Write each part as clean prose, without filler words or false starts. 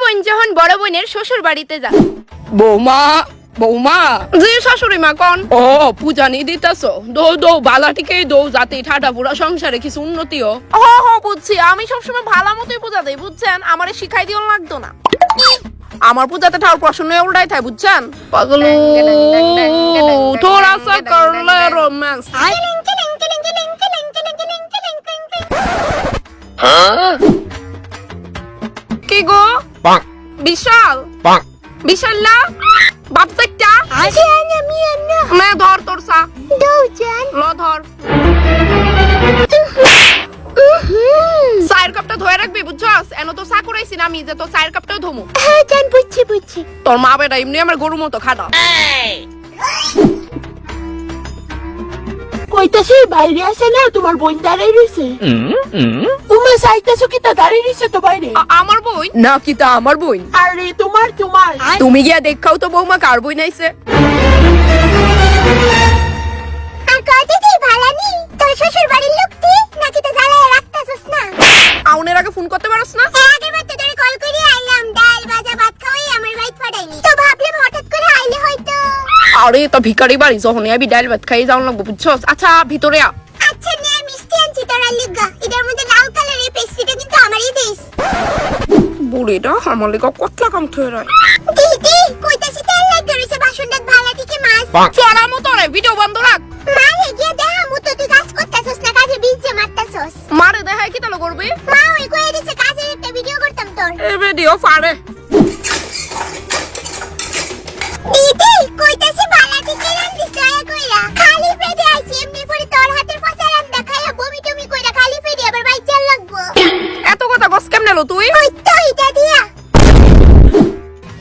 বোন যখন বড় বোনের শ্বশুর বাড়িতে যায়। বৌমা বৌমা জি শাশুড়ি মা কোন? ও পূজা নি দিতেছো, দৌ দৌ বালাটিকেই দৌ যাতে ঠাটা পুরা সংসারে কিছু উন্নতি হ। বুঝছি, আমি সবসময় ভালো মতোই পূজা দেই বুঝছেন, আমারে শিখাই দিও লাগতো না। আমার পূজাতে ঠাকুর প্রসন্ন উল্টাই থাকে বুঝছেন। পাগলু থোড়া সা কর লে রোম্যান্স। কি গো বিশাল বিশাল না বাপসাইটা না ধর তোর সা ল ধর চায়ের কাপটা ধরে রাখবি বুঝছস, এনো তো চা করাইছি না আমি যে তো চায়ের কাপটাও ধমু। হ্যাঁ জান, বুঝছি বুঝছি। তোর মা বেটা এমনি আমার গরুর মতো খাটা। কইতাছি বাইরে আসে না, তোমার বোন দাঁড়াই রইছে। তুমি চাইতাছো কি তা দাঁড়াই রইছে তো বাইরে? আমার বই না কি তা আমার বই? আরে তোমার তোমার তুমি গিয়া দেখাও তো বৌমা কার বই নাইছে। তোর শ্বশুর বাড়ির লোক তুই নাকি তো জ্বালায় রাখতাছস না? আউনের আগে ফোন করতে পারছ না? আগের বার তো তোরে কল করে আইলাম, ডাল ভাজা ভাত খাওয়াই আমার বাইক ফাটাইনি, তো ভাবলাম হঠাৎ করে আইলে হয়তো। আরে তো ভিখারি বাড়ি যখন আবি ডাল ভাত খাই যাও লাগবো বুঝছস। আচ্ছা ভিতরে আ। আচ্ছা নে, মিষ্টি আনছি তোরা লিগা। এটার মধ্যে লাল কালারের পেস্ট্রিটা কিন্তু আমারই দিস। বুড়িটা আমার লেগে কতলা কাম থয়ে রয়। দিদি কইতাছি তেল লাগে রইছে, বাসনটা ভালো থেকে মাছ চড়া মতো রে, ভিডিও বন্ধ রাখ। মারে গিয়ে দেখা মুতো, তুই কাজ করতাছস না, কাজে বিজে মারতাছস। মারে দেখাই কি তালো করবে? মা ওই কই দিছে কাজের একটা ভিডিও করতাম তোর। এ ভিডিও পারে। দিদি কইতাছি বালা থেকে রান্দিস দয়া কইরা, খালি পেটে আইছি, এমনি পরে তোর হাতের পচা রান্না খাইয়া বমি টমি কইরা খালি পেটে আবার বাইচা লাগবো। এত কথা গস কেমনে লো তুই? ওই তো এটা দিয়া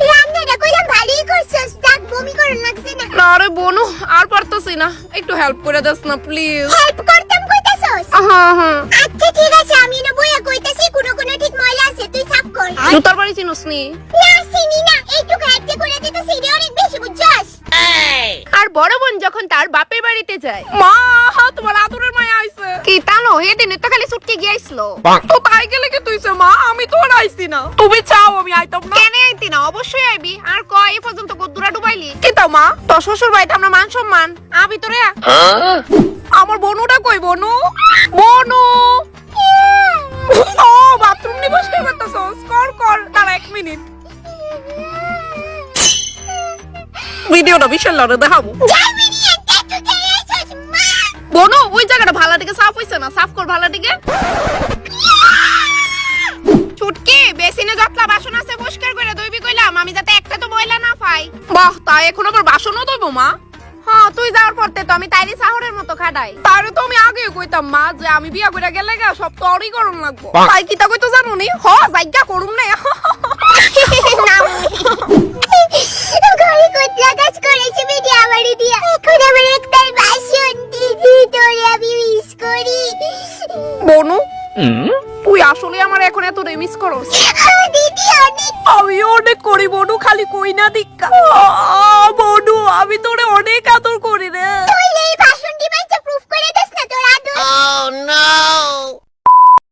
রান্নাটা কইলাম ভালোই করছস, যাক বমি করন লাগছে না। না রে বনু আর পারতাছি না, একটু হেল্প করে দাস না প্লিজ। হেল্প করতাম কইতাছস? হ্যাঁ হ্যাঁ। আচ্ছা ঠিক আছে, আমি না বইয়া কইতাছি, কোন কোন ঠিক ময়লা আছে তুই সাফ কর। জুতার বাড়ি চিনোস নি? না চিনি না, এইটুকু হাতে করে দিতে সিরি অনেক বেশি বুঝছস। আর বড় বোন যখন তার বাপের বাড়িতে যায়। মা তোমার আদরের মায়া আইছে। কি তানো হেদিন তো খালি ছুটকে গিয়েছিল। তো তাই গেলে কি তুইছে মা, আমি তো আর আইছি না। তুমি চাও আমি আইতাম না? কেন আইতি না, অবশ্যই আইবি। আর কয় এ পর্যন্ত কদ্দুরা ডুবাইলি? কি তাও মা? তোর শ্বশুর বাড়িতে আমরা মান সম্মান ভিতরে আ। আমার বনুটা কই? বনু বনু ও বাথরুম নি বসে করতেছস? কর কর, দাঁড়া 1 মিনিট। ভিডিওটা বিশাল লড়ে দেখাবো। যাইবিনি একটা তুই আইছস মা। বনু ওই জায়গাটা ভালো দিকে সাফ হইছে না, সাফ কর ভালো দিকে। ছুটকি বেসিনে যতলা বাসন আছে পরিষ্কার করে ধুইবি কইলাম আমি, যাতে একটা তো ময়লা না পাই। বাহ, তাই এখন আবার বাসনও ধুবো মা? হ্যাঁ তুই যাওয়ার পরতে তো আমি তাইরি শহরের মতো খাডাই। তারে তো আমি আগেই কইতাম মা যে আমি বিয়া কইরা গেলে গা সব তোরই করুন লাগবো। তাই কি তা কইতো জানো নি? জায়গা করুম না। ঘরে কোতলা কাজ করেছে বেটি আমারই দিয়া, এখন আমার একটাই বাসন। দিদি তোরে আমি মিস করি। বনু তুই আসলে আমার এখন এত রেমিস করস? দিদি অনেক। আমি অনেক করি বনু, খালি কই না দিক্কা। বনু আমি তোরে অনেক